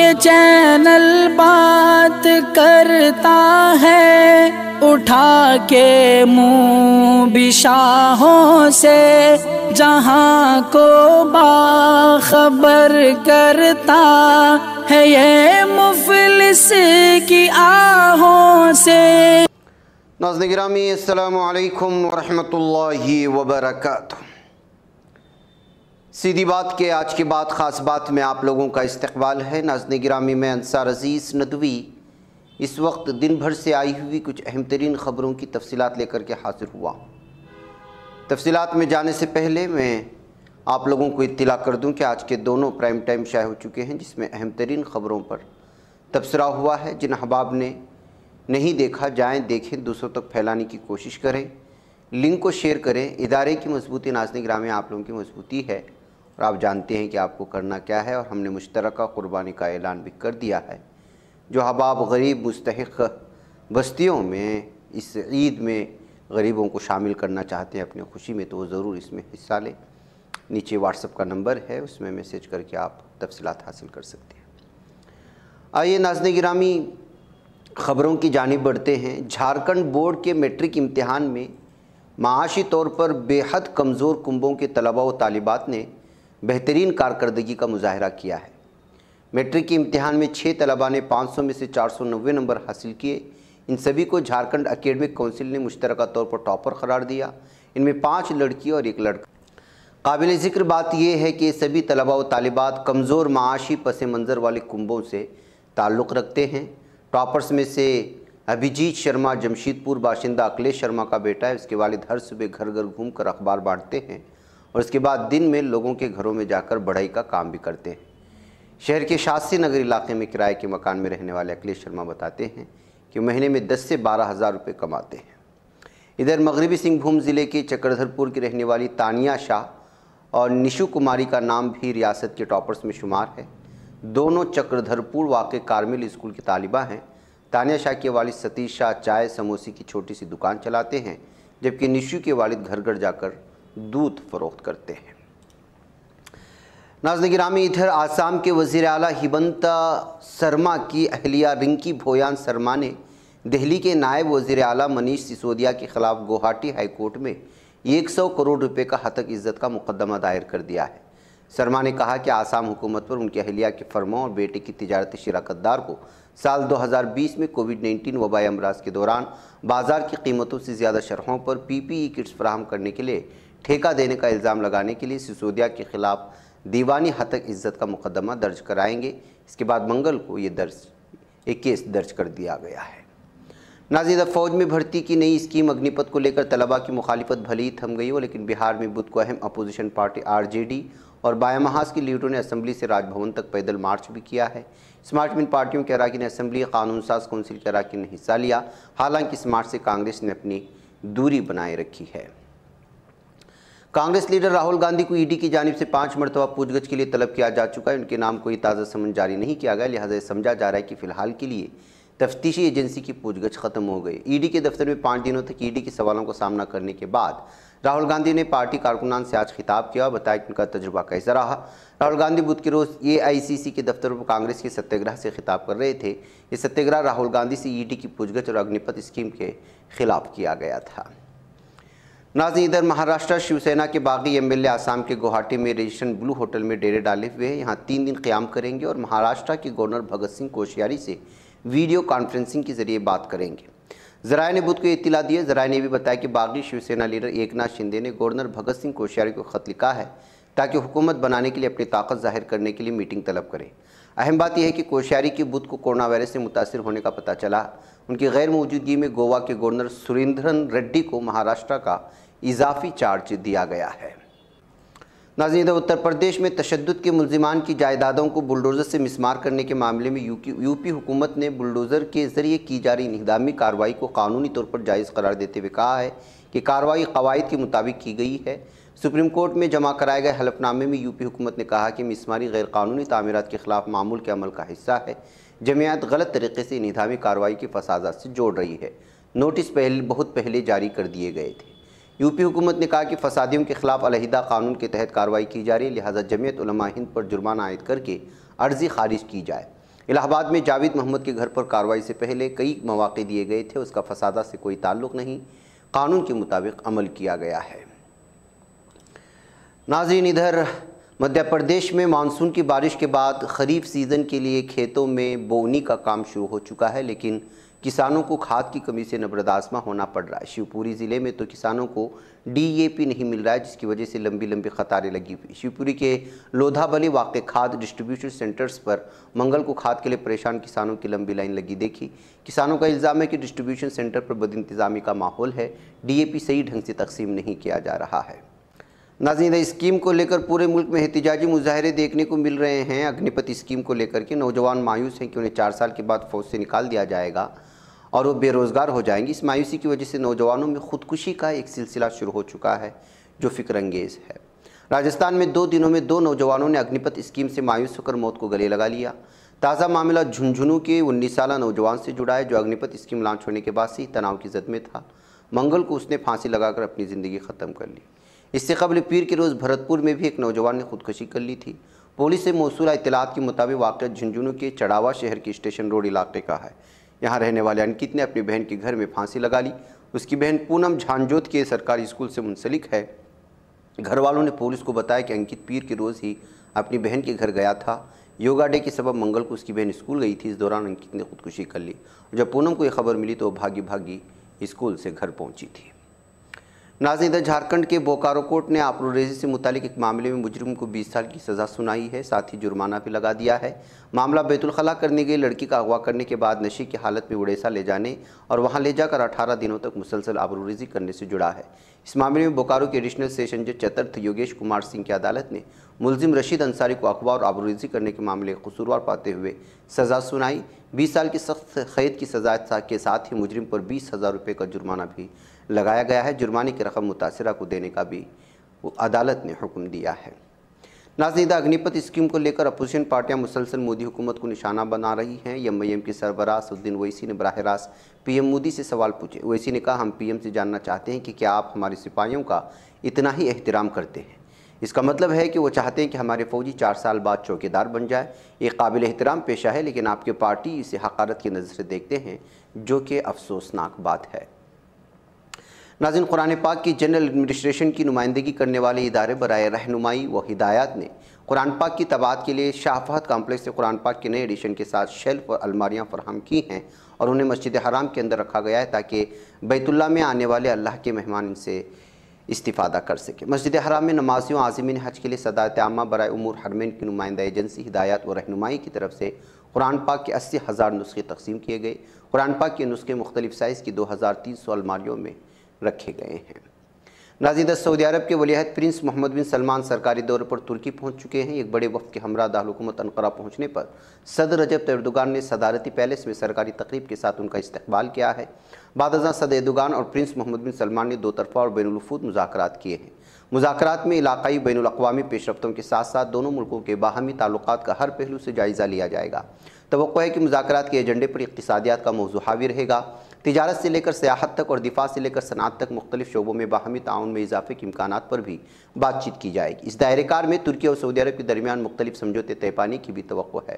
یہ چینل بات کرتا ہے اٹھا کے منہ بشاہوں سے، جہاں کو باخبر کرتا ہے یہ مفلس کی آہوں سے۔ ناظرین گرامی السلام علیکم ورحمۃ اللہ وبرکاتہ۔ سیدھی بات کے آج کی بات خاص بات میں آپ لوگوں کا استقبال ہے۔ ناظرین گرامی میں انصار عزیز ندوی اس وقت دن بھر سے آئی ہوئی کچھ اہم ترین خبروں کی تفصیلات لے کر کے حاضر ہوا۔ تفصیلات میں جانے سے پہلے میں آپ لوگوں کو اطلاع کر دوں کہ آج کے دونوں پرائم ٹائم شائع ہو چکے ہیں، جس میں اہم ترین خبروں پر تبصرہ ہوا ہے۔ جن احباب نے نہیں دیکھا جائیں دیکھیں، دوسروں تک پھیلانے کی کوشش کریں، لنک کو شیئر کریں۔ ادارے کی مضبوطی ناظرین گرامی آپ لوگوں کی مضبوطی ہے، اور آپ جانتے ہیں کہ آپ کو کرنا کیا ہے، اور ہم نے مشترکہ قربانی کا اعلان بھی کر دیا ہے۔ جو احباب غریب مستحق بستیوں میں اس عید میں غریبوں کو شامل کرنا چاہتے ہیں اپنی خوشی میں، تو وہ ضرور اس میں حصہ لیں۔ نیچے واٹس ایپ کا نمبر ہے، اس میں میسیج کر کے آپ تفصیلات حاصل کر سکتے ہیں۔ آئیے ناظرین گرامی خبروں کی جانب بڑھتے ہیں۔ جھارکھنڈ بورڈ کے میٹرک امتحان میں معاشی طور پر بے حد کمزور کنبوں کے طلباء و طالبات نے بہترین کارکردگی کا مظاہرہ کیا ہے۔ میٹرک کے امتحان میں 6 طلباء نے 500 میں سے 490 نمبر حاصل کیے۔ ان سبھی کو جھارکھنڈ اکیڈمک کونسل نے مشترکہ طور پر ٹاپر قرار دیا۔ ان میں 5 لڑکی اور 1 لڑکا۔ قابل ذکر بات یہ ہے کہ یہ سبھی طلباء و طالبات کمزور معاشی پس منظر والے کنبوں سے تعلق رکھتے ہیں۔ ٹاپرز میں سے ابھیجیت شرما جمشید پور باشندہ اکھلیش شرما کا بیٹا ہے۔ اس کے والد ہر صبح گھر گھر گھوم کر اخبار بانٹتے ہیں، اور اس کے بعد دن میں لوگوں کے گھروں میں جا کر بڑھئی کا کام بھی کرتے ہیں۔ شہر کے شاستری نگر علاقے میں کرائے کے مکان میں رہنے والے اکھلیش شرما بتاتے ہیں کہ مہینے میں 10 سے 12 ہزار روپے کماتے ہیں۔ ادھر مغربی سنگھ بھوم ضلع کے چکردھر پور کی رہنے والی تانیہ شاہ اور نشو کماری کا نام بھی ریاست کے ٹاپرز میں شمار ہے۔ دونوں چکردھر پور واقع کارمل اسکول کی طالبہ ہیں۔ تانیہ شاہ کے والد ستیش شاہ چائے سموسے کی چھوٹی سی دکان چلاتے ہیں، جبکہ نشو کے والد گھر گھر جا کر دودھ فروخت کرتے ہیں۔ ناظرین گرامی ادھر آسام کے وزیر اعلیٰ ہمنتا سرما کی اہلیہ رنکی بھویان سرما نے دہلی کے نائب وزیر اعلیٰ منیش سسودیا کے خلاف گوہاٹی ہائی کورٹ میں 100 کروڑ روپے کا ہتک عزت کا مقدمہ دائر کر دیا ہے۔ سرما نے کہا کہ آسام حکومت پر ان کی اہلیہ کے فرموں اور بیٹے کی تجارتی شراکت دار کو سال 2020 میں کووڈ-19 وبائی امراض کے دوران بازار کی قیمتوں سے زیادہ شرحوں پر PPE کٹس فراہم کرنے کے لیے ٹھیکہ دینے کا الزام لگانے کے لیے سسودیا کے خلاف دیوانی ہتک عزت کا مقدمہ درج کرائیں گے۔ اس کے بعد منگل کو ایک کیس درج کر دیا گیا ہے۔ ناظرین فوج میں بھرتی کی نئی اسکیم اگنی پتھ کو لے کر طلباء کی مخالفت بھلی ہی تھم گئی ہو، لیکن بہار میں بدھ کو اہم اپوزیشن پارٹی RJD اور بایاں محاذ کے لیڈروں نے اسمبلی سے راج بھون تک پیدل مارچ بھی کیا ہے۔ اس مارچ میں ان پارٹیوں کے اراکین اسمبلی قانون ساز کونسل کے اراکین نے حصہ لیا۔ حالانکہ اس مارچ سے کانگریس نے اپنی دوری بنائے رکھی ہے۔ کانگریس لیڈر راہل گاندھی کو ED کی جانب سے 5 مرتبہ پوچھ گچھ کے لیے طلب کیا جا چکا ہے۔ ان کے نام کوئی تازہ سمن جاری نہیں کیا گیا، لہٰذا یہ سمجھا جا رہا ہے کہ فی الحال کے لیے تفتیشی ایجنسی کی پوچھ گچھ ختم ہو گئی۔ ED کے دفتر میں 5 دنوں تک ED کے سوالوں کا سامنا کرنے کے بعد راہل گاندھی نے پارٹی کارکنان سے آج خطاب کیا اور بتایا کہ ان کا تجربہ کیسا رہا۔ راہل گاندھی بدھ کے روز AICC کے دفتر پر کانگریس کے ستیہ گرہ سے خطاب کر رہے تھے۔ یہ ستیہ گرہ راہل گاندھی سے ED کی پوچھ گچھ اور اگنی پتھ اسکیم کے خلاف کیا گیا تھا۔ ناظرین ادھر مہاراشٹر شیو سینا کے باغی MLA آسام کے گوہاٹی میں ریڈیشن بلو ہوٹل میں ڈیرے ڈالے ہوئے ہیں۔ یہاں 3 دن قیام کریں گے اور مہاراشٹر کے گورنر بھگت سنگھ کوشیاری سے ویڈیو کانفرنسنگ کے ذریعے بات کریں گے۔ ذرائع نے بدھ کو اطلاع دی ہے۔ ذرائع نے بھی بتایا کہ باغی شیو سینا لیڈر ایکناتھ شندے نے گورنر بھگت سنگھ کوشیاری کو خط لکھا ہے تاکہ حکومت بنانے کے لیے اپنی طاقت ظاہر کرنے کے لیے میٹنگ طلب کریں۔ اہم بات یہ ہے کہ کوشیاری کی بدھ کو کورونا وائرس سے متاثر ہونے کا پتہ چلا۔ ان کی غیر موجودگی میں گوا کے گورنر سریندرن ریڈی کو مہاراشٹر کا اضافی چارج دیا گیا ہے۔ ناظرین اتر پردیش میں تشدد کے ملزمان کی جائیدادوں کو بلڈوزر سے مسمار کرنے کے معاملے میں یوپی حکومت نے بلڈوزر کے ذریعے کی جا رہی انہدامی کارروائی کو قانونی طور پر جائز قرار دیتے ہوئے کہا ہے کہ کارروائی قواعد کے مطابق کی گئی ہے۔ سپریم کورٹ میں جمع کرائے گئے حلف نامے میں یوپی حکومت نے کہا کہ مسماری غیر قانونی تعمیرات کے خلاف معمول کے عمل کا حصہ ہے۔ جمعیت غلط طریقے سے انہدامی کارروائی کی فسادات سے جوڑ رہی ہے۔ نوٹس بہت پہلے جاری کر دیے گئے تھے۔ یوپی حکومت نے کہا کہ فسادیوں کے خلاف علیحدہ قانون کے تحت کارروائی کی جا رہی ہے، لہٰذا جمعیت علماء ہند پر جرمانہ عائد کر کے عرضی خارج کی جائے۔ الہ آباد میں جاوید محمد کے گھر پر کارروائی سے پہلے کئی مواقع دیے گئے تھے، اس کا فسادات سے کوئی تعلق نہیں، قانون کے مطابق عمل کیا گیا ہے۔ ناظرین، ادھر مدھیہ پردیش میں مانسون کی بارش کے بعد خریف سیزن کے لیے کھیتوں میں بونی کا کام شروع ہو چکا ہے، لیکن کسانوں کو کھاد کی کمی سے نبرد آزما ہونا پڑ رہا ہے۔ شیوپوری ضلع میں تو کسانوں کو DAP نہیں مل رہا ہے، جس کی وجہ سے لمبی قطاریں لگی ہوئی۔ شیوپوری کے لودھا بلی واقع کھاد ڈسٹریبیوشن سینٹرز پر منگل کو کھاد کے لیے پریشان کسانوں کی لمبی لائن لگی دیکھی۔ کسانوں کا الزام ہے کہ ڈسٹریبیوشن سینٹر پر بد انتظامی کا ماحول ہے، DAP صحیح ڈھنگ سے تقسیم نہیں کیا جا رہا ہے۔ ناظرین، اسکیم کو لے کر پورے ملک میں احتجاجی مظاہرے دیکھنے کو مل رہے ہیں۔ اگنی پت اسکیم کو لے کر کے نوجوان مایوس ہیں کہ انہیں 4 سال کے بعد فوج سے نکال دیا جائے گا اور وہ بے روزگار ہو جائیں گے۔ اس مایوسی کی وجہ سے نوجوانوں میں خودکشی کا ایک سلسلہ شروع ہو چکا ہے جو فکر انگیز ہے۔ راجستھان میں 2 دنوں میں 2 نوجوانوں نے اگنی پت اسکیم سے مایوس ہو کر موت کو گلے لگا لیا۔ تازہ معاملہ جھنجھنو کے 19 سالہ نوجوان سے جڑا ہے جو اگنی پت اسکیم لانچ ہونے کے بعد سے ہی تناؤ کی زد میں تھا۔ منگل کو اس نے پھانسی لگا کر اپنی زندگی ختم کر لی۔ اس سے قبل پیر کے روز بھرتپور میں بھی ایک نوجوان نے خودکشی کر لی تھی۔ پولیس سے موصولہ اطلاعات کے مطابق واقعہ جھنجھنو کے چڑاوا شہر کے اسٹیشن روڈ علاقے کا ہے۔ یہاں رہنے والے انکت نے اپنی بہن کے گھر میں پھانسی لگا لی۔ اس کی بہن پونم جھانجوت کے سرکاری اسکول سے منسلک ہے۔ گھر والوں نے پولیس کو بتایا کہ انکت پیر کے روز ہی اپنی بہن کے گھر گیا تھا۔ یوگا ڈے کے سبب منگل کو اس کی بہن اسکول گئی تھی۔ اس دوران انکت نے خودکشی کر لی۔ جب پونم کو یہ خبر ملی تو وہ بھاگی اسکول سے گھر پہنچی تھی۔ ناظرین، جھارکھنڈ کے بوکارو کورٹ نے آبروریزی سے متعلق ایک معاملے میں مجرم کو 20 سال کی سزا سنائی ہے، ساتھ ہی جرمانہ بھی لگا دیا ہے۔ معاملہ بیت الخلا کرنے گئی لڑکی کا اغوا کرنے کے بعد نشے کی حالت میں اڑیسہ لے جانے اور وہاں لے جا کر 18 دنوں تک مسلسل آبروریزی کرنے سے جڑا ہے۔ اس معاملے میں بوکارو کے ایڈیشنل سیشن جج چترتھ یوگیش کمار سنگھ کی عدالت نے ملزم رشید انصاری کو اغوا اور آبروریزی کرنے کے معاملے قصوروار پاتے ہوئے سزا سنائی۔ 20 سال کی سخت قید کی سزا کے ساتھ ہی مجرم پر 20,000 روپے کا جرمانہ بھی لگایا گیا ہے۔ جرمانے کی رقم متاثرہ کو دینے کا بھی عدالت نے حکم دیا ہے۔ ناظرین، اگنی پت اسکیم کو لے کر اپوزیشن پارٹیاں مسلسل مودی حکومت کو نشانہ بنا رہی ہیں۔ MIM کے سربراہ اسدالدین اویسی نے براہ راست PM مودی سے سوال پوچھے۔ اویسی نے کہا، ہم PM سے جاننا چاہتے ہیں کہ کیا آپ ہمارے سپاہیوں کا اتنا ہی احترام کرتے ہیں؟ اس کا مطلب ہے کہ وہ چاہتے ہیں کہ ہمارے فوجی 4 سال بعد چوکیدار بن جائے۔ یہ قابل احترام پیشہ ہے، لیکن آپ کے پارٹی اسے حقارت کی نظر سے دیکھتے ہیں، جو کہ افسوسناک بات ہے۔ ناظرین، قرآن پاک کی جنرل ایڈمنسٹریشن کی نمائندگی کرنے والے ادارے برائے رہنمائی و ہدایات نے قرآن پاک کی طباعت کے لیے شاہ فہد کمپلیکس سے قرآن پاک کے نئے ایڈیشن کے ساتھ شیلف اور الماریاں فراہم کی ہیں اور انہیں مسجد حرام کے اندر رکھا گیا ہے تاکہ بیت اللہ میں آنے والے اللہ کے مہمان ان سے استفادہ کر سکے۔ مسجد حرام میں نمازیوں عازمین حج کے لیے صدارت عامہ برائے امور حرمین کی نمائندہ ایجنسی ہدایات و رہنمائی کی طرف سے قرآن پاک کے 80,000 نسخے تقسیم کیے گئے۔ قرآن پاک کے نسخے مختلف سائز کی 2,300 الماریوں میں رکھے گئے ہیں۔ ناظرین، سعودی عرب کے ولی عہد پرنس محمد بن سلمان سرکاری دورے پر ترکی پہنچ چکے ہیں۔ ایک بڑے وفد کے ہمراہ دارالحکومت انقرہ پہنچنے پر صدر رجب طیب ایردوغان نے صدارتی پیلس میں سرکاری تقریب کے ساتھ ان کا استقبال کیا ہے۔ بعد ازاں صدر ایردوغان اور پرنس محمد بن سلمان نے 2 طرفہ اور بین الوفود مذاکرات کیے ہیں۔ مذاکرات میں علاقائی بین الاقوامی پیش رفتوں کے ساتھ ساتھ دونوں ملکوں کے باہمی تعلقات کا ہر پہلو سے جائزہ لیا جائے گا۔ توقع ہے کہ مذاکرات کے ایجنڈے پر اقتصادیات کا موضوع حاوی رہے گا۔ تجارت سے لے کر سیاحت تک اور دفاع سے لے کر صنعت تک مختلف شعبوں میں باہمی تعاون میں اضافے کے امکانات پر بھی بات چیت کی جائے گی۔ اس دائرہ کار میں ترکی اور سعودی عرب کے درمیان مختلف سمجھوتے طے پانے کی بھی توقع ہے۔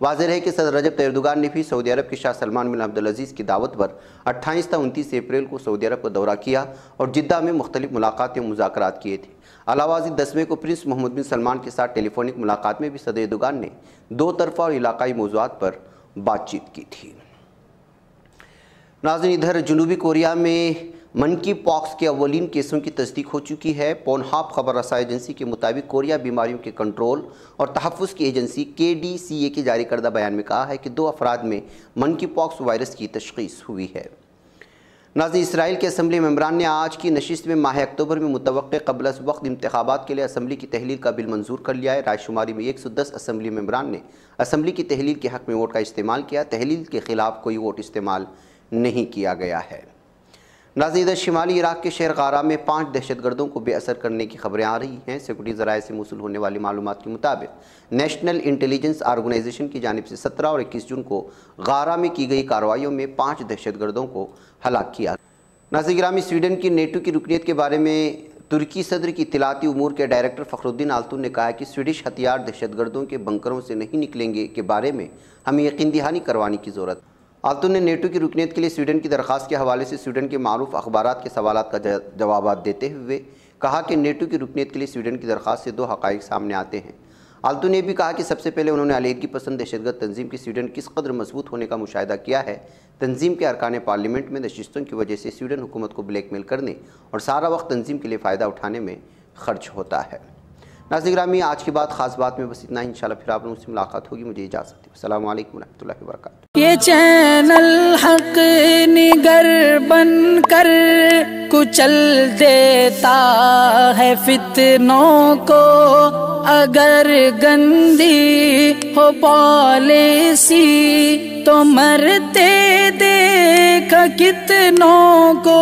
واضح ہے کہ صدر رجب طیب ایردوغان نے بھی سعودی عرب کے شاہ سلمان بن عبدالعزیز کی دعوت پر 28 تا 29 اپریل کو سعودی عرب کا دورہ کیا اور جدہ میں مختلف ملاقاتیں و مذاکرات کیے تھے۔ علاوہ ازیں 10ویں کو پرنس محمد بن سلمان کے ساتھ ٹیلی فونک ملاقات میں بھی صدر ایردوغان نے 2 طرفہ اور علاقائی موضوعات پر بات چیت کی تھی۔ ناظرین، ادھر جنوبی کوریا میں منکی پاکس کے اولین کیسوں کی تصدیق ہو چکی ہے۔ پون ہاپ خبر رسائی ایجنسی کے مطابق کوریا بیماریوں کے کنٹرول اور تحفظ کی ایجنسی KDCA کے جاری کردہ بیان میں کہا ہے کہ 2 افراد میں منکی پاکس وائرس کی تشخیص ہوئی ہے۔ ناظرین، اسرائیل کے اسمبلی ممبران نے آج کی نشست میں ماہ اکتوبر میں متوقع قبل از وقت انتخابات کے لیے اسمبلی کی تحلیل کا بل منظور کر لیا ہے۔ رائے شماری میں 110 اسمبلی ممبران نے اسمبلی کی تحلیل کے حق میں ووٹ کا استعمال کیا۔ تحلیل کے خلاف کوئی ووٹ استعمال نہیں کیا گیا ہے۔ ناظرین، ادھر شمالی عراق کے شہر غارہ میں 5 دہشت گردوں کو بے اثر کرنے کی خبریں آ رہی ہیں۔ سیکورٹی ذرائع سے موصول ہونے والی معلومات کے مطابق نیشنل انٹیلیجنس آرگنائزیشن کی جانب سے 17 اور 21 جون کو غارہ میں کی گئی کارروائیوں میں 5 دہشت گردوں کو ہلاک کیا۔ ناظرین گرامی، سویڈن کی نیٹو کی رکنیت کے بارے میں ترکی صدر کی اطلاعاتی امور کے ڈائریکٹر فخر الدین آلتون نے کہا ہے کہ سویڈش ہتھیار دہشت گردوں کے بنکروں سے نہیں نکلیں گے کے بارے میں ہمیں یقین دہانی کروانے کی ضرورت۔ آلتون نے نیٹو کی رکنیت کے لیے سویڈن کی درخواست کے حوالے سے سویڈن کے معروف اخبارات کے سوالات کا جوابات دیتے ہوئے کہا کہ نیٹو کی رکنیت کے لیے سویڈن کی درخواست سے 2 حقائق سامنے آتے ہیں۔ آلتون نے بھی کہا کہ سب سے پہلے انہوں نے علیحدگی پسند دہشت گرد تنظیم کی سویڈن کس قدر مضبوط ہونے کا مشاہدہ کیا ہے۔ تنظیم کے ارکان پارلیمنٹ میں نشستوں کی وجہ سے سویڈن حکومت کو بلیک میل کرنے اور سارا وقت تنظیم کے لیے فائدہ اٹھانے میں خرچ ہوتا ہے۔ ناظرین گرامی، آج کی خاص بات میں بس اتنا ہی۔ انشاءاللہ پھر آپ لوگوں سے ملاقات ہوگی۔ مجھے اجازت ہے۔ السلام علیکم ورحمۃ اللہ وبرکاتہ۔ یہ چینل حق نگر بن کر کچل دیتا ہے فتنوں کو، اگر گندی ہو پالیسی تو مرتے دیکھ کتنوں کو،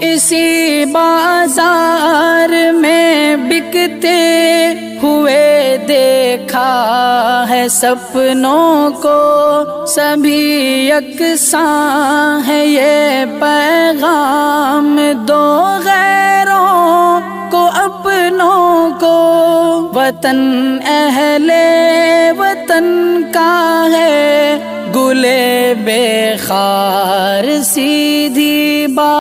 اسی بازار میں بکتے ہوئے دیکھا ہے سپنوں کو، سبھی یکساں ہے یہ پیغام دو غیروں کو اپنوں کو، وطن اہل وطن کا ہے گلے بے خار سی